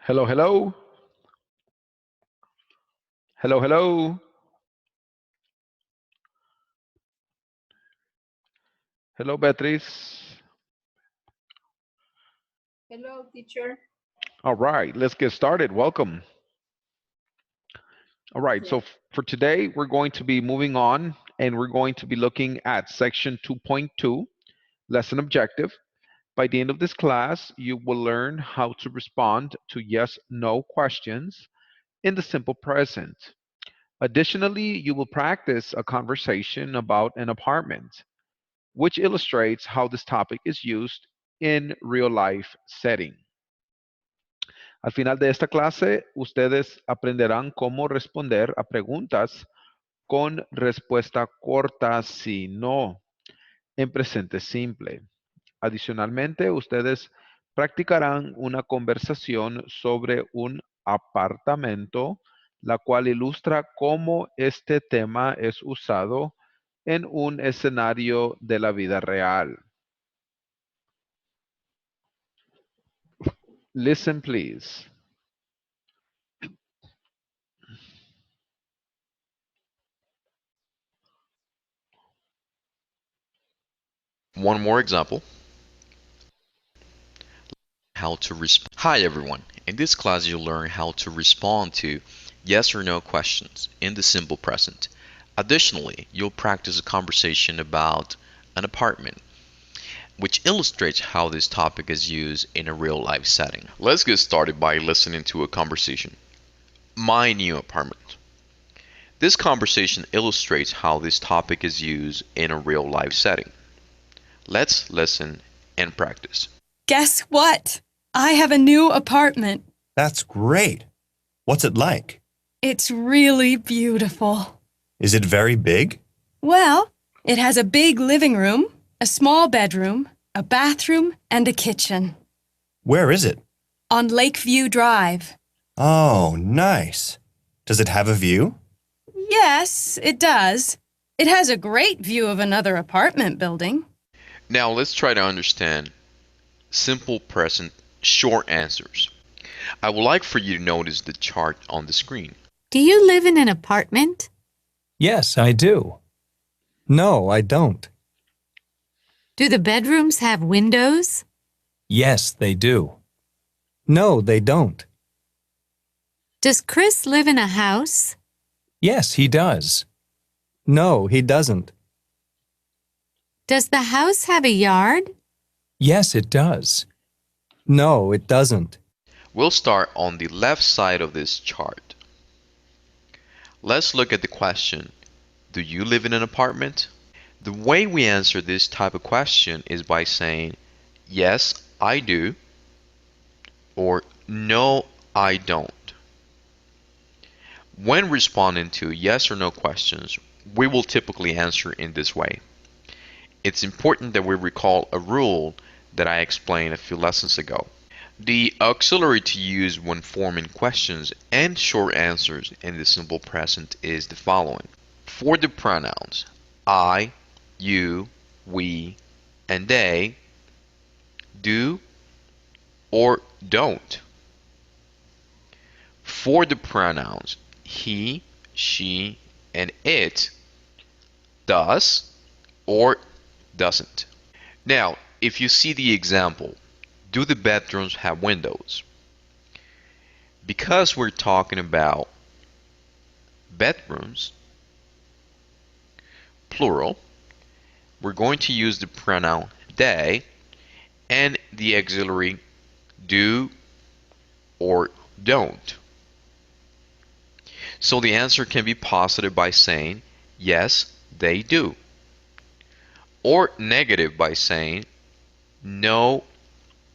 Hello, hello. Hello, hello. Hello, Beatriz. Hello, teacher. All right, let's get started. Welcome. All right, so Yes. for today, we're going to be moving on and we're going to be looking at section 2.2, lesson objective. By the end of this class, you will learn how to respond to yes, no questions in the simple present. Additionally, you will practice a conversation about an apartment, which illustrates how this topic is used in real life setting. Al final de esta clase, ustedes aprenderán cómo responder a preguntas con respuesta corta si no en presente simple. Adicionalmente, ustedes practicarán una conversación sobre un apartamento, la cual ilustra cómo este tema es usado en un escenario de la vida real. Listen, please. One more example. How to respond. Hi everyone. In this class you'll learn how to respond to yes or no questions in the simple present. Additionally, you'll practice a conversation about an apartment, which illustrates how this topic is used in a real life setting. Let's get started by listening to a conversation. My new apartment. This conversation illustrates how this topic is used in a real life setting. Let's listen and practice. Guess what? I have a new apartment. That's great. What's it like? It's really beautiful. Is it very big? Well, it has a big living room, a small bedroom, a bathroom, and a kitchen. Where is it? On Lakeview Drive. Oh, nice. Does it have a view? Yes, it does. It has a great view of another apartment building. Now let's try to understand simple present short answers. I would like for you to notice the chart on the screen. Do you live in an apartment? Yes, I do. No, I don't. Do the bedrooms have windows? Yes, they do. No, they don't. Does Chris live in a house? Yes, he does. No, he doesn't. Does the house have a yard? Yes, it does. No, it doesn't. We'll start on the left side of this chart. Let's look at the question, do you live in an apartment? The way we answer this type of question is by saying, yes, I do, or no, I don't. When responding to yes or no questions, we will typically answer in this way. It's important that we recall a rule that I explained a few lessons ago. The auxiliary to use when forming questions and short answers in the simple present is the following. For the pronouns I, you, we, and they, do or don't. For the pronouns he, she, and it, does or doesn't. Now, if you see the example, do the bedrooms have windows? Because we're talking about bedrooms, plural, we're going to use the pronoun they and the auxiliary do or don't. So the answer can be positive by saying, yes, they do. Or negative by saying, no,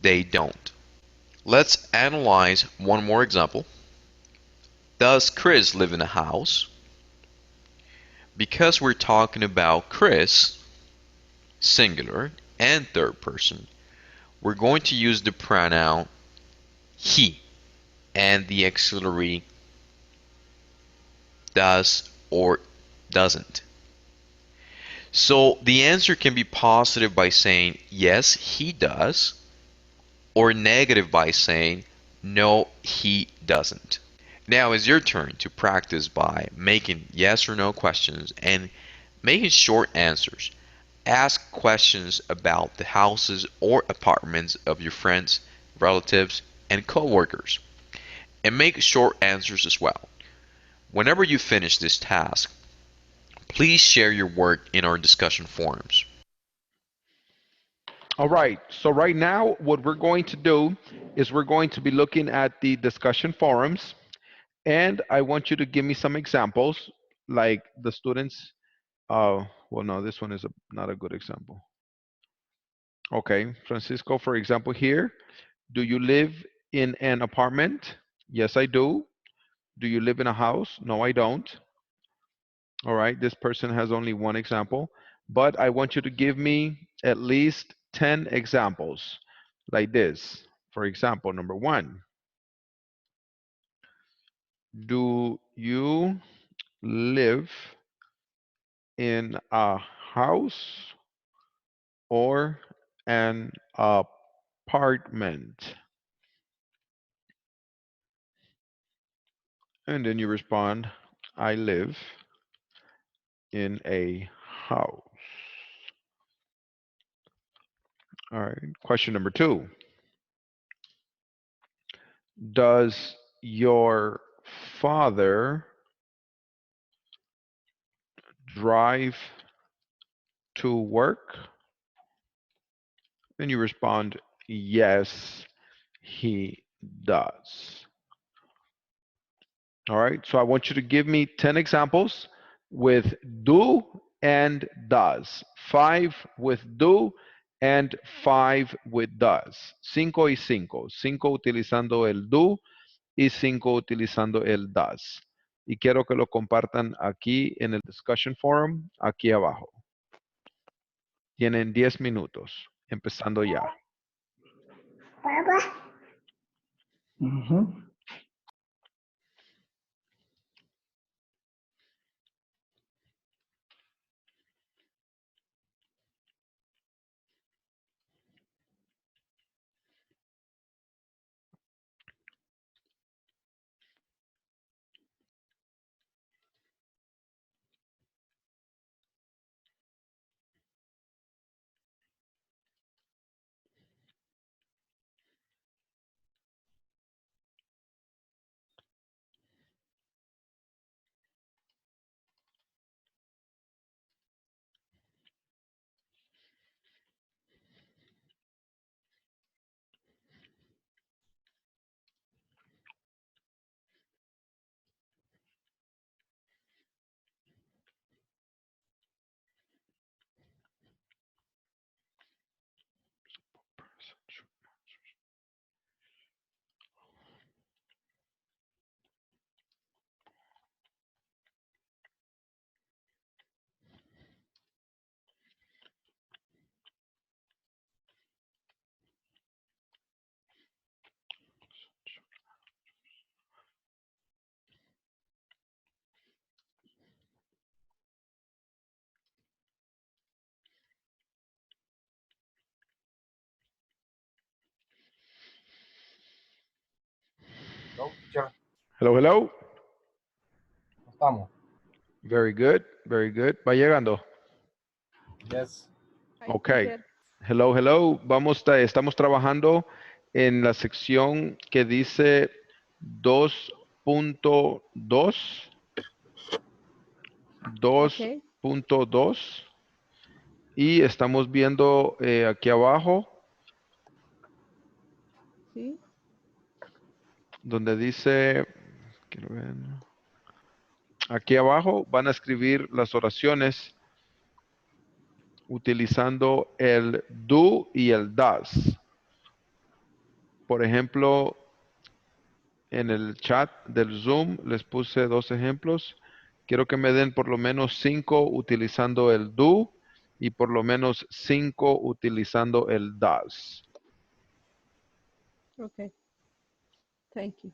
they don't. Let's analyze one more example. Does Chris live in a house? Because we're talking about Chris, singular and third person, we're going to use the pronoun he and the auxiliary does or doesn't. So the answer can be positive by saying yes, he does, or negative by saying No, he doesn't. Now it's your turn to practice by making yes or no questions and making short answers. Ask questions about the houses or apartments of your friends, relatives, and coworkers, and make short answers as well. Whenever you finish this task, please share your work in our discussion forums. All right, so right now what we're going to do is we're going to be looking at the discussion forums, and I want you to give me some examples, like the students. Well, no, this one is not a good example. Okay, Francisco, for example, here, do you live in an apartment? Yes, I do. Do you live in a house? No, I don't. All right, this person has only one example, but I want you to give me at least 10 examples like this. For example, number one, do you live in a house or an apartment? And then you respond, I live in a house. All right, question number two, does your father drive to work? And you respond, yes, he does. All right, so I want you to give me 10 examples with do and does. 5 with do and 5 with does. 5 y 5. 5 utilizando el do y 5 utilizando el does. Y quiero que lo compartan aquí en el discussion forum, aquí abajo. Tienen 10 minutos, empezando ya. Hello, hello. Estamos. Very good, very good. Va llegando. Yes. Okay. Hello, hello. Estamos trabajando en la sección que dice 2.2. 2.2. Y estamos viendo aquí abajo donde dice, quiero ver, aquí abajo van a escribir las oraciones utilizando el do y el does. Por ejemplo, en el chat del Zoom les puse 2 ejemplos. Quiero que me den por lo menos 5 utilizando el do y por lo menos 5 utilizando el does. Okay, thank you.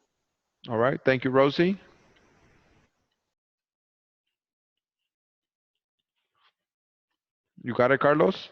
All right, thank you, Rosie. You got it, Carlos?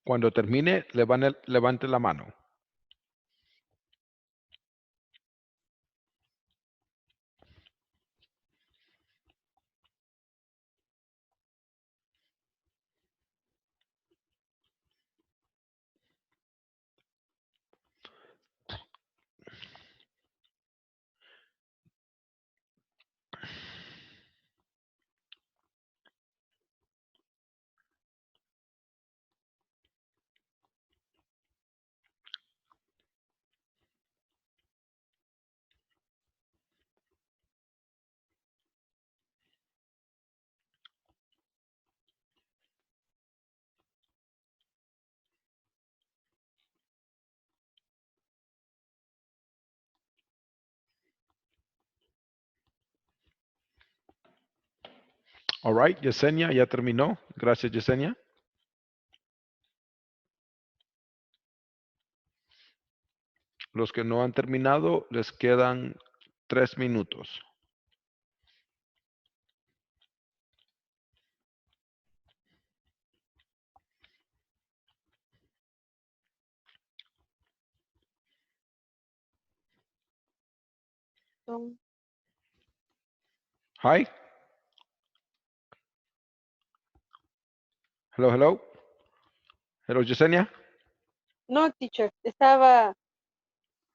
Cuando termine, levante la mano. All right, Yesenia, ya terminó. Gracias, Yesenia. Los que no han terminado, les quedan 3 minutos. Hi. Hello, hello. Hello, Yesenia. No, teacher, estaba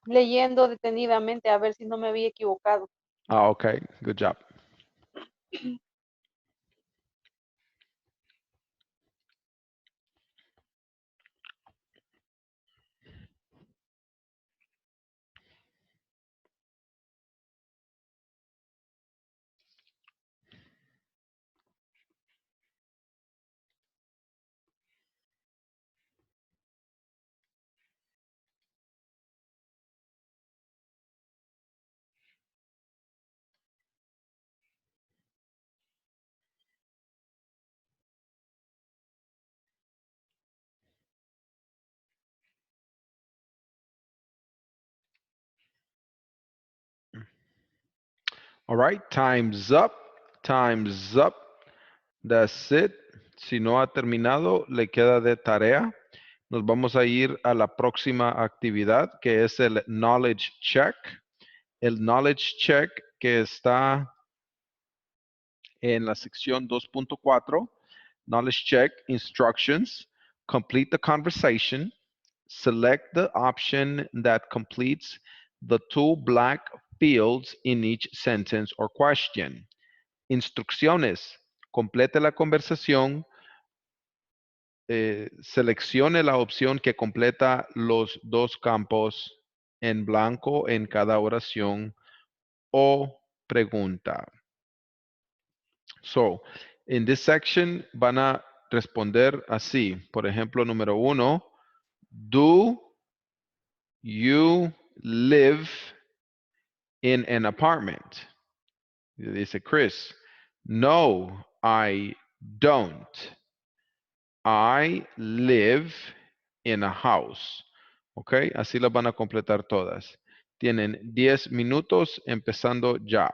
leyendo detenidamente a ver si no me había equivocado. Ah, okay. Good job. All right, time's up. Time's up. That's it. Si no ha terminado, le queda de tarea. Nos vamos a ir a la próxima actividad, que es el knowledge check. El knowledge check que está en la sección 2.4. Knowledge check instructions. Complete the conversation. Select the option that completes the 2 blank fields in each sentence or question. Instrucciones. Complete la conversación. Seleccione la opción que completa los 2 campos en blanco en cada oración o pregunta. So, in this section van a responder así. Por ejemplo, número 1, do you live in an apartment? Dice Chris. No, I don't. I live in a house. ¿Ok? Así las van a completar todas. Tienen 10 minutos empezando ya.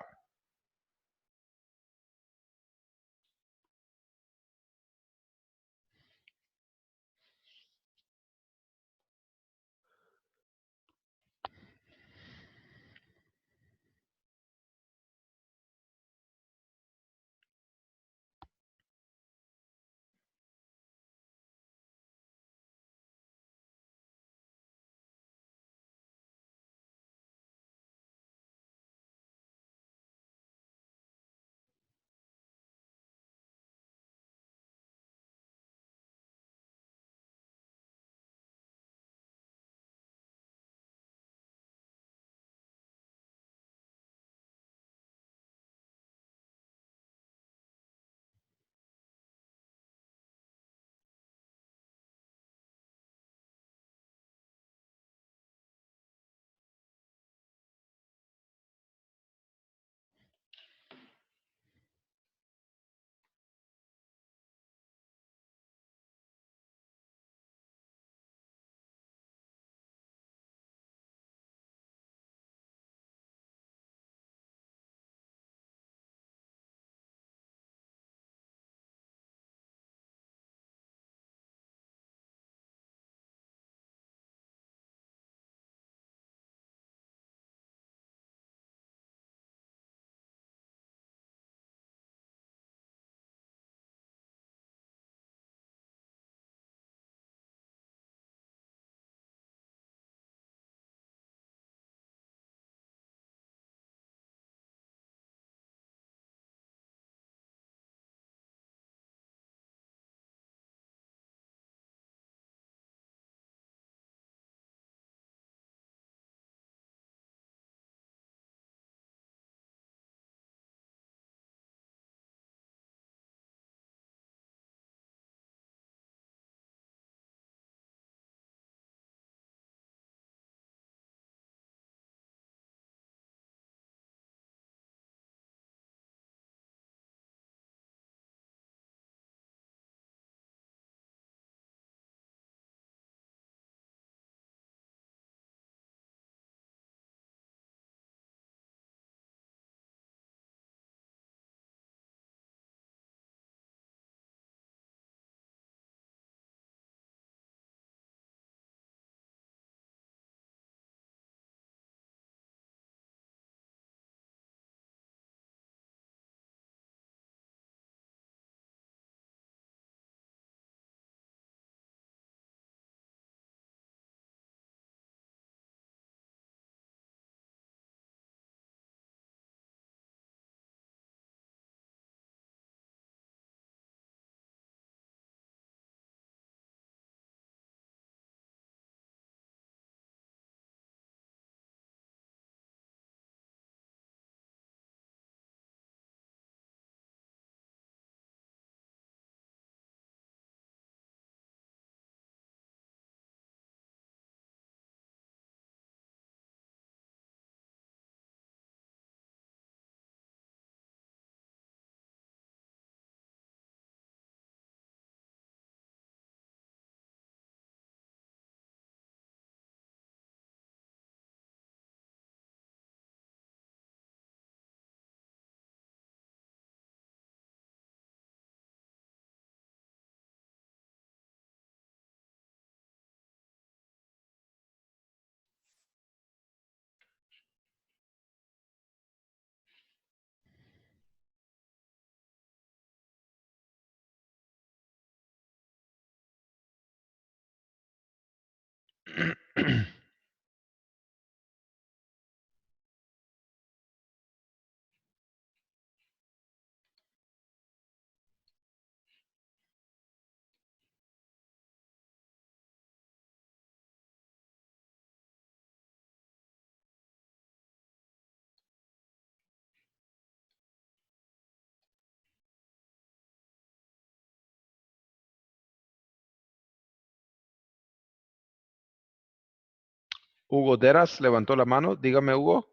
Hugo Deras levantó la mano. Dígame, Hugo.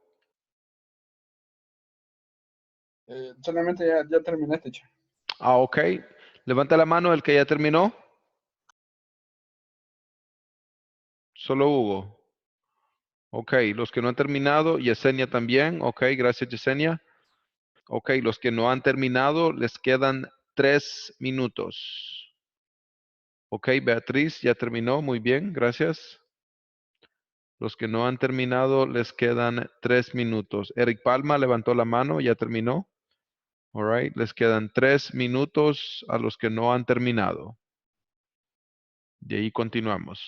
Solamente ya terminé, teacher. Ah, ok. Levanta la mano el que ya terminó. Solo Hugo. Ok, los que no han terminado, Yesenia también. Ok, gracias Yesenia. Ok, los que no han terminado, les quedan 3 minutos. Ok, Beatriz ya terminó. Muy bien, gracias. Los que no han terminado, les quedan 3 minutos. Eric Palma levantó la mano, ya terminó. All right, les quedan 3 minutos a los que no han terminado. De ahí continuamos.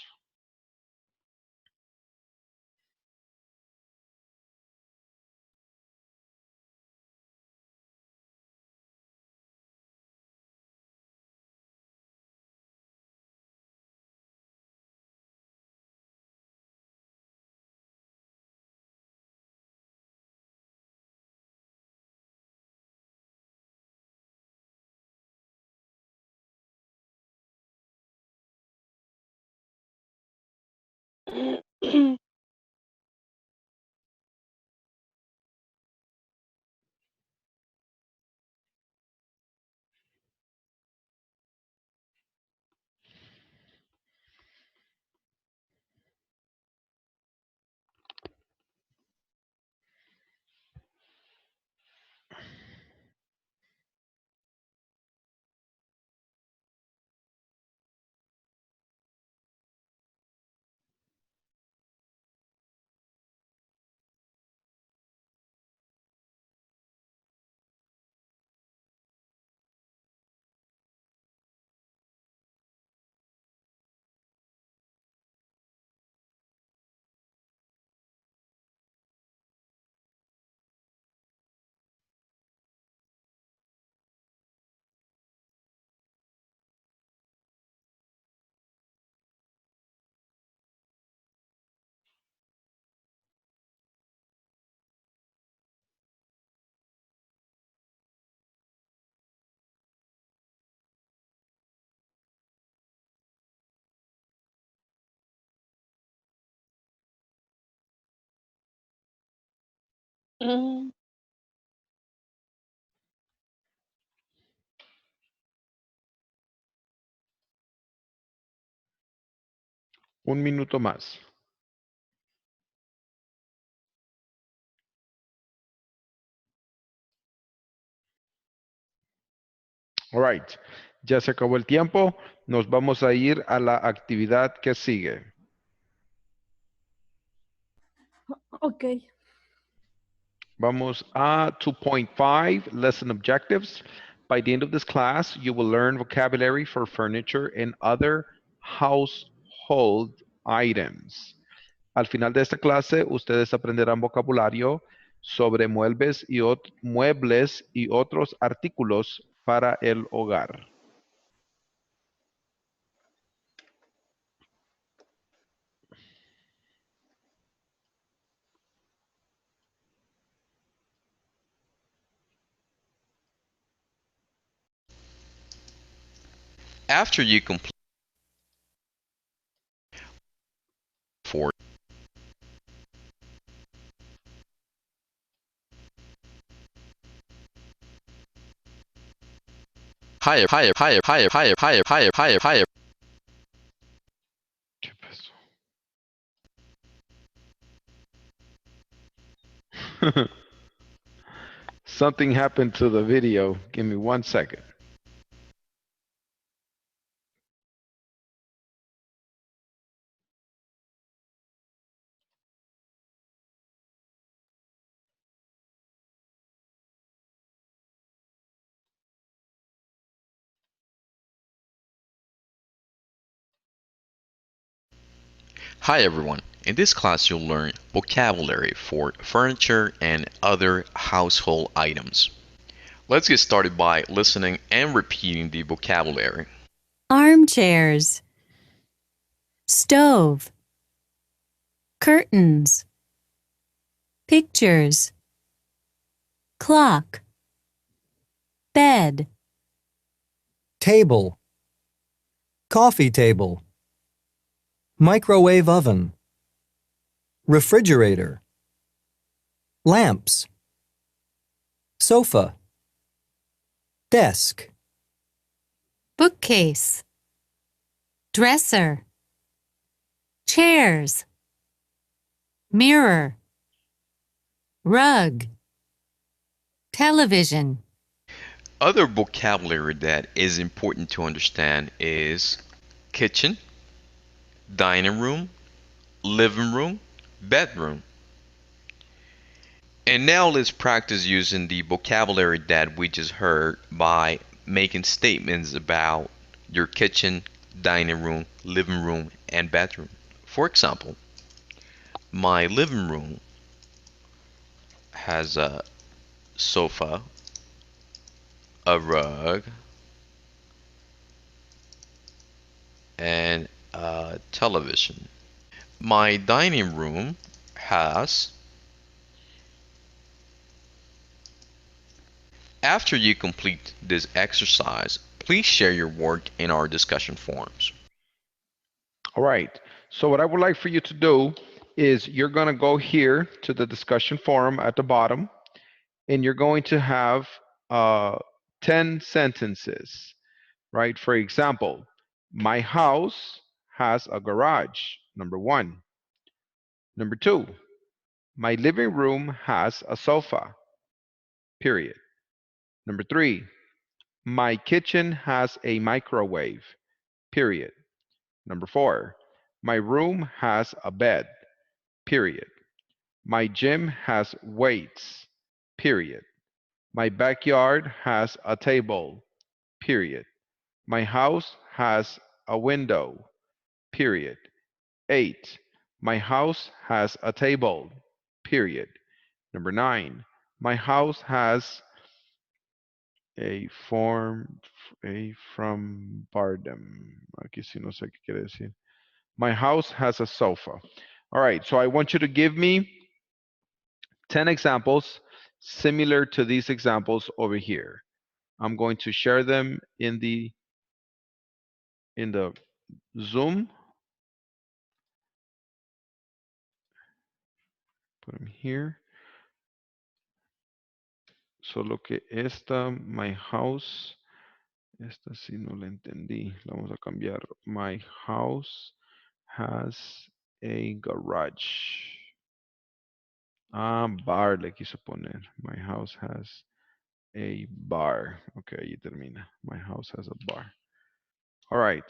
Mm, Un minuto más. All right. Ya se acabó el tiempo. Nos vamos a ir a la actividad que sigue. Ok. Vamos a 2.5, lesson objectives. By the end of this class, you will learn vocabulary for furniture and other household items. Al final de esta clase, ustedes aprenderán vocabulario sobre muebles y otros artículos para el hogar. After you complete for higher. ¿Qué pasó? Something happened to the video. Give me 1 second. Hi everyone. In this class you'll learn vocabulary for furniture and other household items. Let's get started by listening and repeating the vocabulary. Armchairs, stove, curtains, pictures, clock, bed, Table. Coffee table. Microwave oven. refrigerator, lamps, sofa, desk, bookcase, dresser, chairs, mirror, rug, television. Other vocabulary that is important to understand is kitchen, dining room, living room, bedroom. And now let's practice using the vocabulary that we just heard by making statements about your kitchen, dining room, living room, and bedroom. For example, my living room has a sofa, a rug, and a television. My dining room has. After you complete this exercise, please share your work in our discussion forums. All right. So what I would like for you to do is you're going to go here to the discussion forum at the bottom, and you're going to have 10 sentences, right? For example, my house has a garage, number one. Number two, my living room has a sofa, period. Number three, my kitchen has a microwave, period. Number four, my room has a bed, period. My gym has weights, period. My backyard has a table, period. My house has a window, period. 8. My house has a table, period. Number 9. My house has a form, a from Bardem. Aquí sí no sé qué quiere decir. My house has a sofa. All right, so I want you to give me 10 examples similar to these examples over here. I'm going to share them in the Zoom. Put them here. Solo que esta, my house, esta sí no la entendí. La vamos a cambiar. My house has a garage. Ah, bar le quiso poner. My house has a bar. Ok, ahí termina. My house has a bar. All right.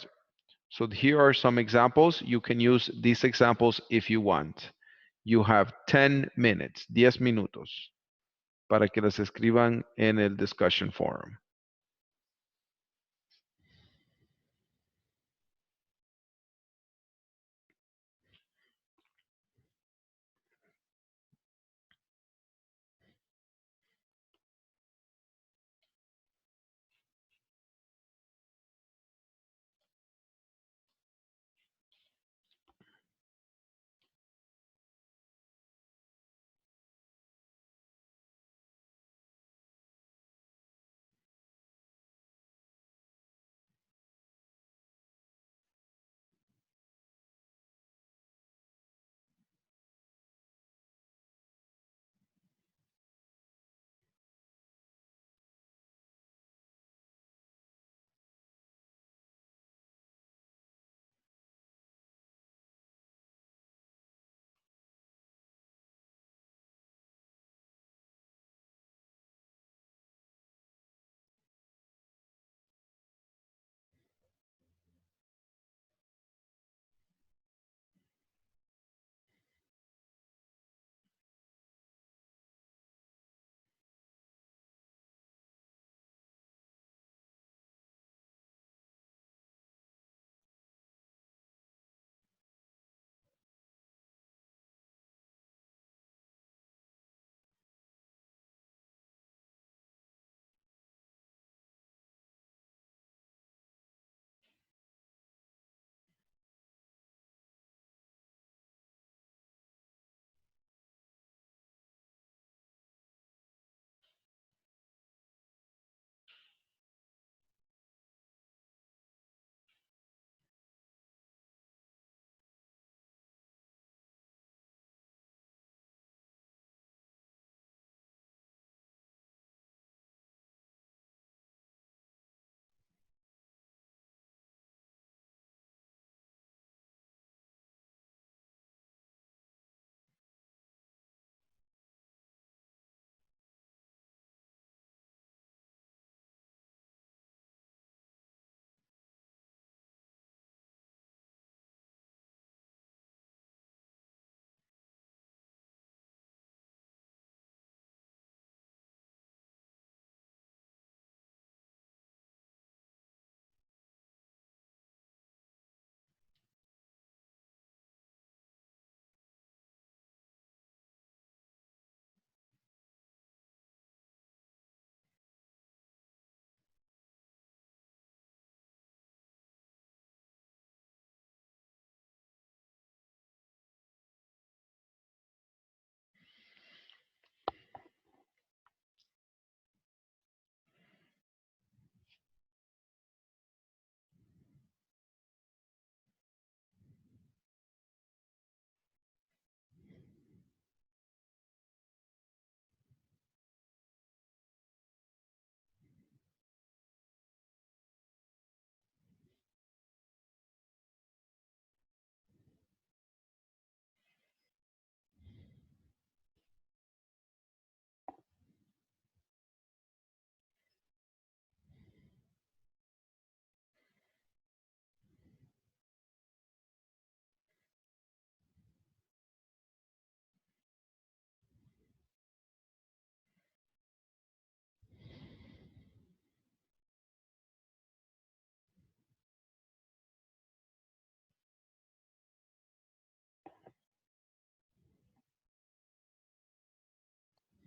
So here are some examples. You can use these examples if you want. You have 10 minutes, 10 minutos, para que las escriban en el discussion forum.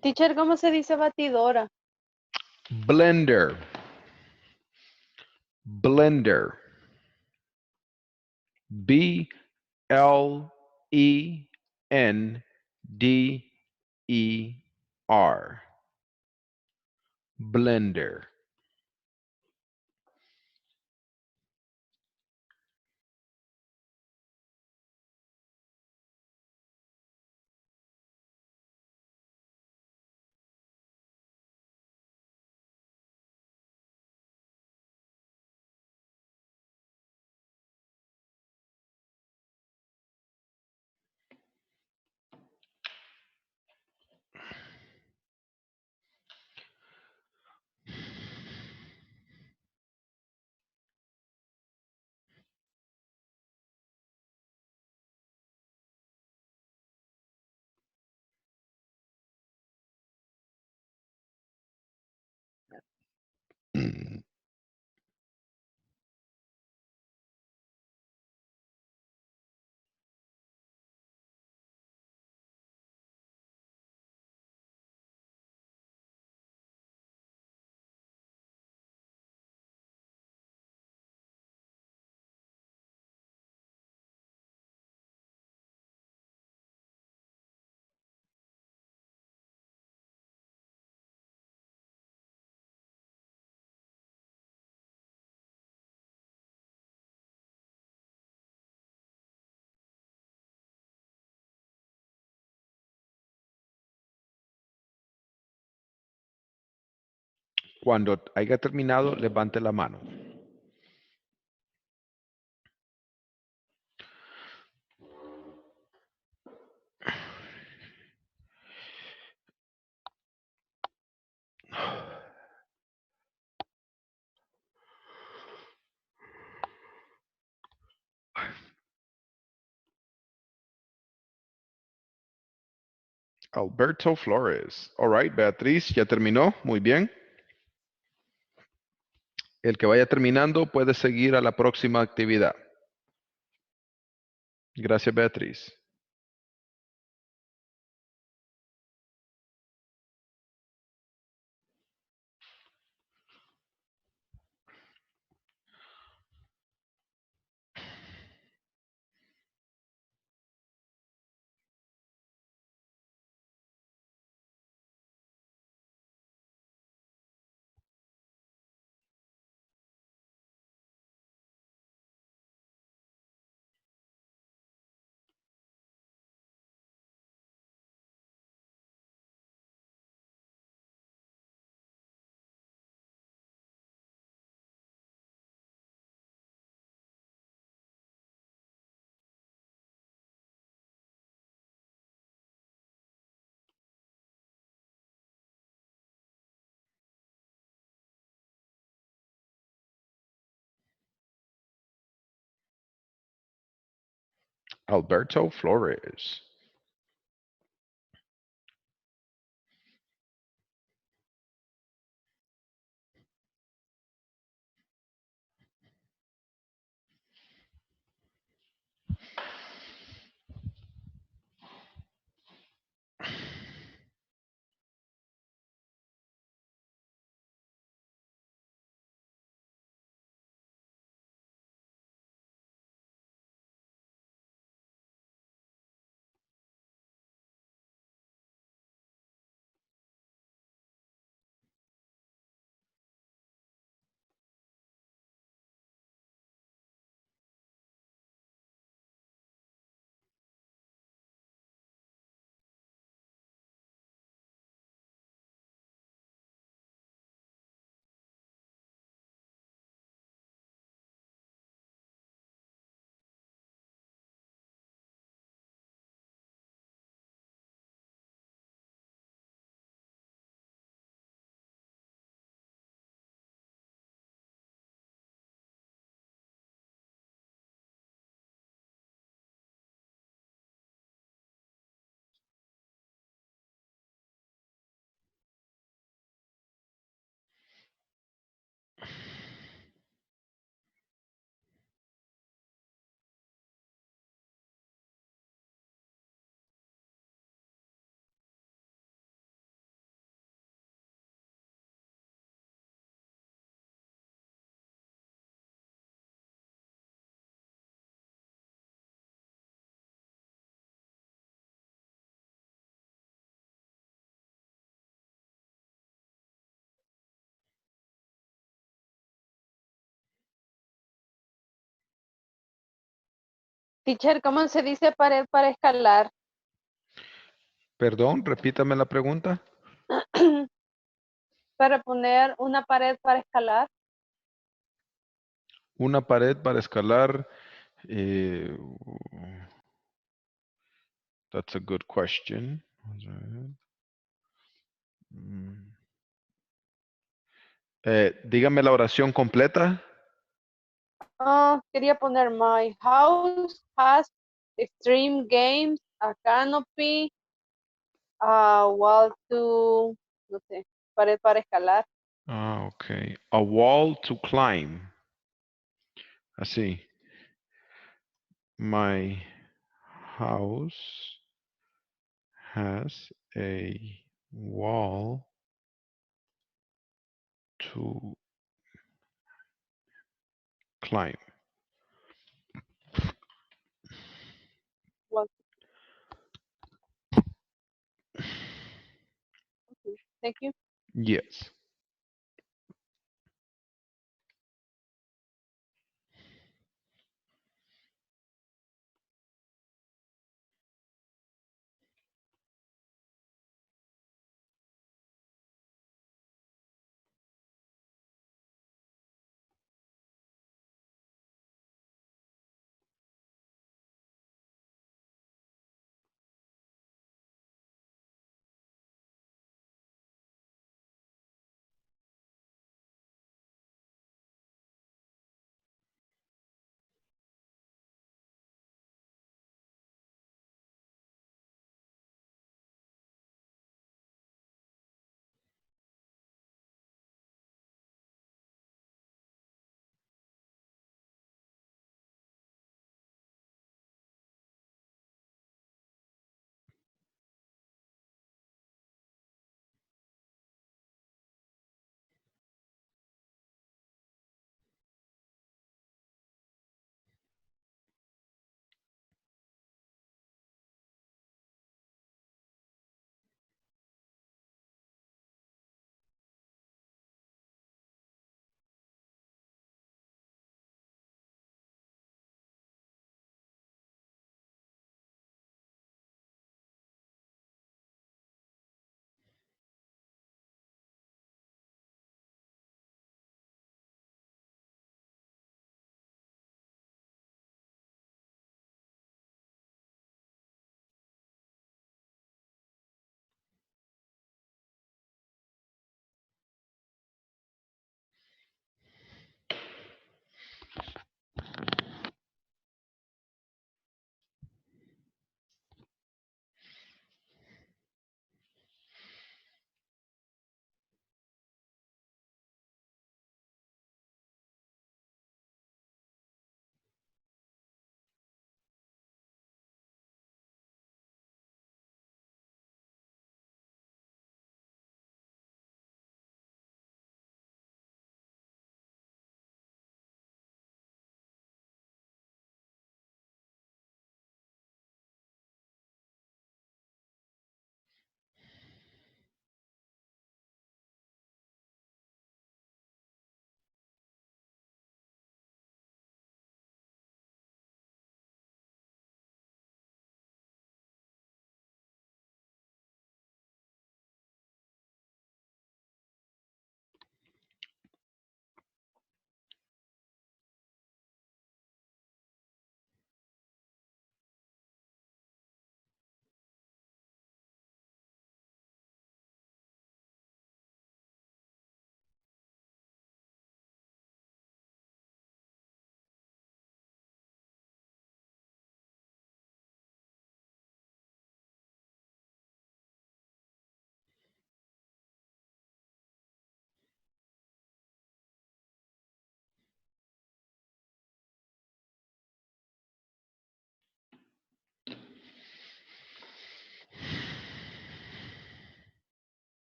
Teacher, ¿cómo se dice batidora? Blender. Blender. Blender. Blender. Cuando haya terminado, levante la mano. Alberto Flores. All right, Beatriz, ¿ya terminó? Muy bien. El que vaya terminando puede seguir a la próxima actividad. Gracias, Beatriz. Alberto Flores. Teacher, ¿cómo se dice pared para escalar? Perdón, repítame la pregunta. Para poner una pared para escalar. Una pared para escalar. eh, that's a good question. Mm. Dígame la oración completa. Quería poner my house has extreme games, a canopy, a wall to, no sé, pared para escalar. Ah, ok. A wall to climb. Así. My house has a wall to climb. Wall. Okay, thank you. Yes.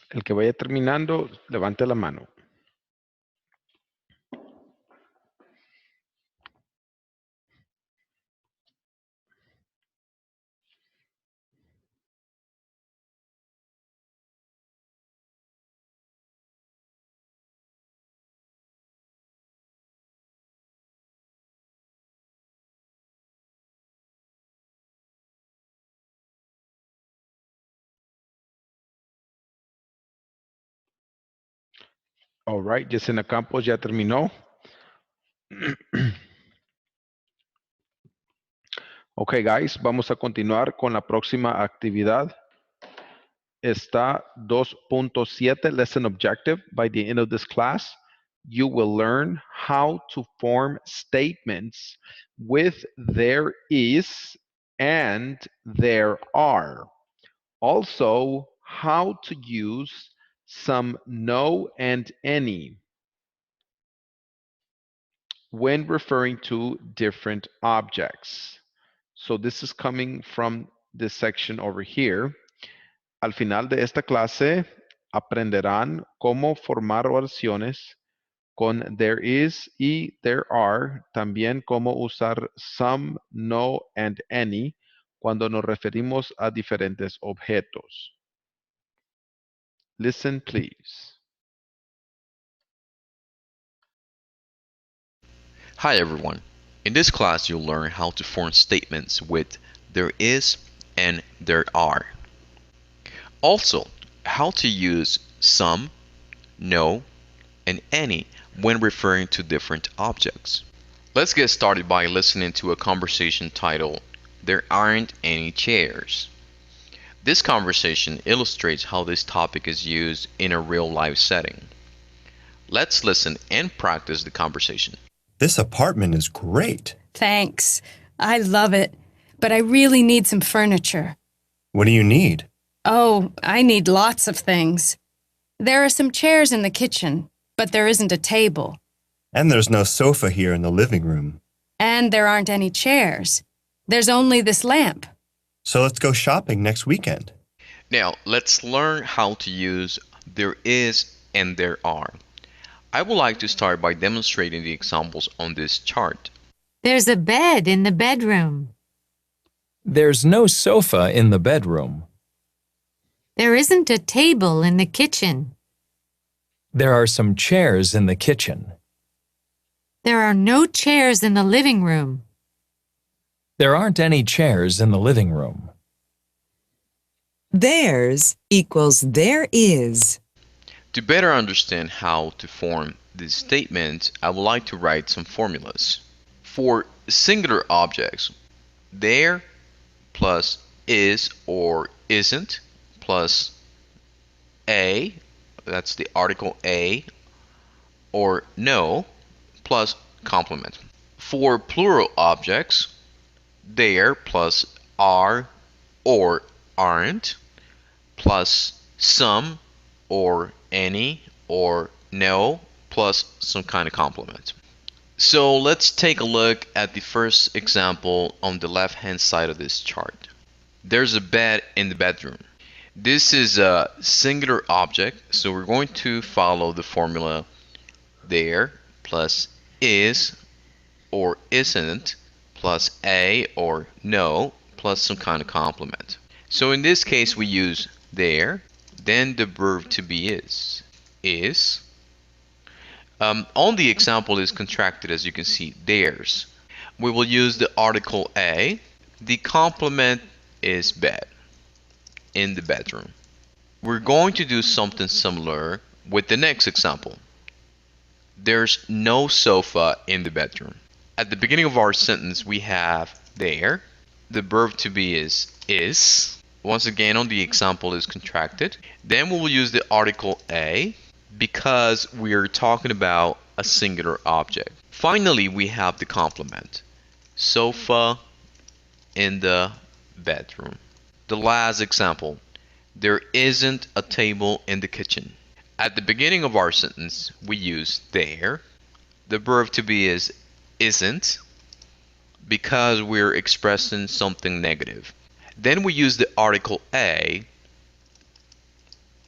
El que vaya terminando, levante la mano. All right, Yesenia Campos ya terminó. Ok, guys, vamos a continuar con la próxima actividad. Está 2.7 lesson objective. By the end of this class, you will learn how to form statements with there is and there are. Also, how to use some, no, and any when referring to different objects. So this is coming from this section over here. Al final de esta clase, aprenderán cómo formar oraciones con there is y there are, también cómo usar some, no, and any cuando nos referimos a diferentes objetos. Listen, please. Hi everyone. In this class you'll learn how to form statements with there is and there are. Also, how to use some, no, and any when referring to different objects. Let's get started by listening to a conversation titled, There Aren't Any Chairs. This conversation illustrates how this topic is used in a real-life setting. Let's listen and practice the conversation. This apartment is great. Thanks. I love it. But I really need some furniture. What do you need? Oh, I need lots of things. There are some chairs in the kitchen, but there isn't a table. And there's no sofa here in the living room. And there aren't any chairs. There's only this lamp. So let's go shopping next weekend. Now, let's learn how to use there is and there are. I would like to start by demonstrating the examples on this chart. There's a bed in the bedroom. There's no sofa in the bedroom. There isn't a table in the kitchen. There are some chairs in the kitchen. There are no chairs in the living room. There aren't any chairs in the living room. Theirs equals there is. To better understand how to form this statement, I would like to write some formulas. For singular objects, there plus is or isn't plus a, that's the article a, or no, plus complement. For plural objects, there plus are or aren't, plus some or any or no, plus some kind of complement. So let's take a look at the first example on the left hand side of this chart. There's a bed in the bedroom. This is a singular object, so we're going to follow the formula there plus is or isn't plus a or no plus some kind of complement. So in this case we use there, then the verb to be is. On the example is contracted, as you can see, theirs. We will use the article a. The complement is bed, in the bedroom. We're going to do something similar with the next example. There's no sofa in the bedroom. At the beginning of our sentence we have there. The verb to be is. Once again on the example is contracted. Then we will use the article a because we are talking about a singular object. Finally we have the complement. Sofa in the bedroom. The last example. There isn't a table in the kitchen. At the beginning of our sentence we use there. The verb to be is isn't because we're expressing something negative. Then we use the article a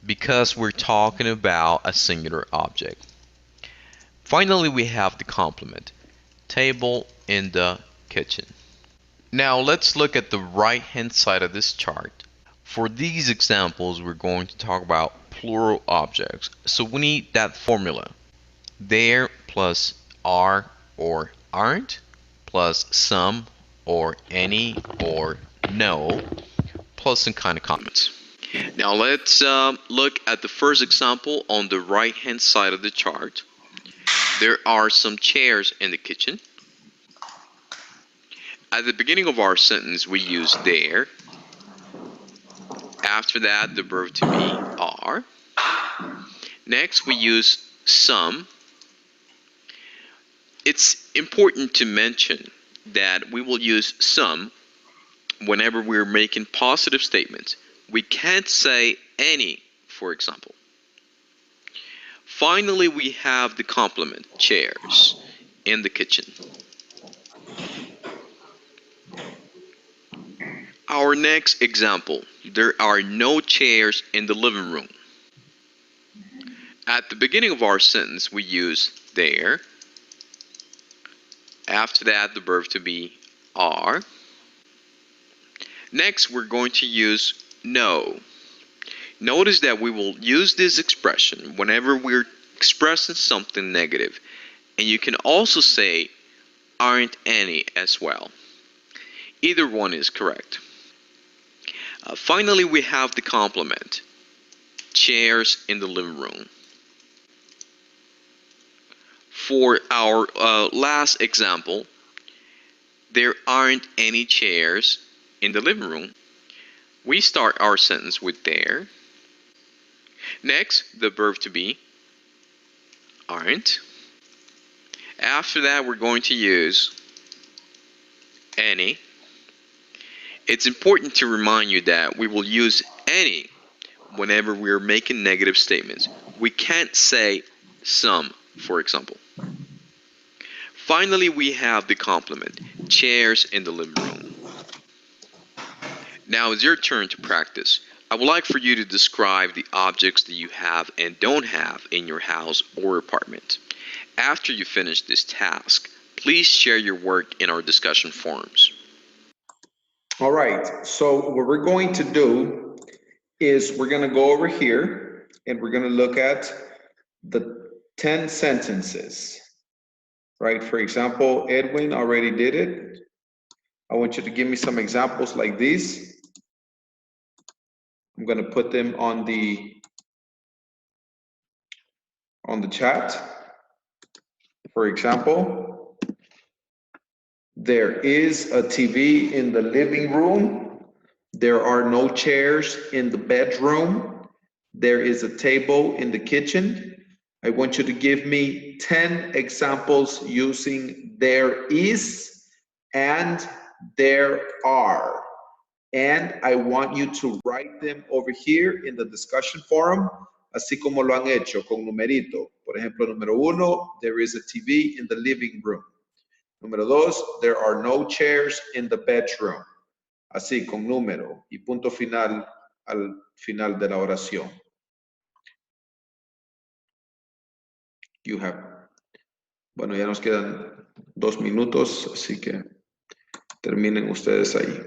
because we're talking about a singular object. Finally, we have the complement, table in the kitchen. Now let's look at the right hand side of this chart. For these examples, we're going to talk about plural objects. So we need that formula, there plus are or aren't plus some or any or no plus some kind of comments. Now let's look at the first example on the right hand side of the chart. There are some chairs in the kitchen. At the beginning of our sentence, we use there. After that, the verb to be are. Next, we use some. It's important to mention that we will use some whenever we're making positive statements. We can't say any, for example. Finally, we have the complement, chairs, in the kitchen. Our next example, there are no chairs in the living room. At the beginning of our sentence, we use there. After that, the verb to be are. Next, we're going to use no. Notice that we will use this expression whenever we're expressing something negative. And you can also say aren't any as well. Either one is correct. Finally, we have the complement, chairs in the living room. For our last example, there aren't any chairs in the living room. We start our sentence with there. Next, the verb to be, aren't. After that, we're going to use any. It's important to remind you that we will use any whenever we're making negative statements. We can't say some, for example. Finally, we have the complement, chairs in the living room. Now it's your turn to practice. I would like for you to describe the objects that you have and don't have in your house or apartment. After you finish this task, please share your work in our discussion forums. All right, so what we're going to do is we're going to go over here and we're going to look at the 10 sentences, right? For example, Edwin already did it. I want you to give me some examples like these. I'm going to put them on the chat. For example, there is a TV in the living room. There are no chairs in the bedroom. There is a table in the kitchen. I want you to give me 10 examples using there is and there are. And I want you to write them over here in the discussion forum, así como lo han hecho con numerito. Por ejemplo, número 1, there is a TV in the living room. Número 2, there are no chairs in the bedroom. Así, con número y punto final al final de la oración. You have. Bueno, ya nos quedan 2 minutos, así que terminen ustedes ahí.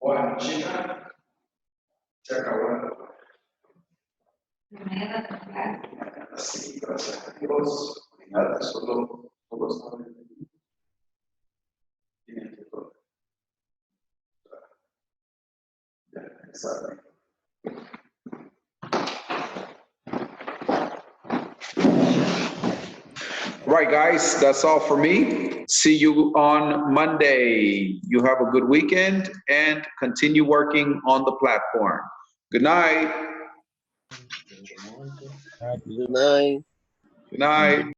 Bueno, China, se acabó. Sí, gracias a Dios. Nada, solo saben. Tienen que todo. Ya, saben. Right, guys, that's all for me. See you on Monday. You have a good weekend and continue working on the platform. Good night. Good night. Good night.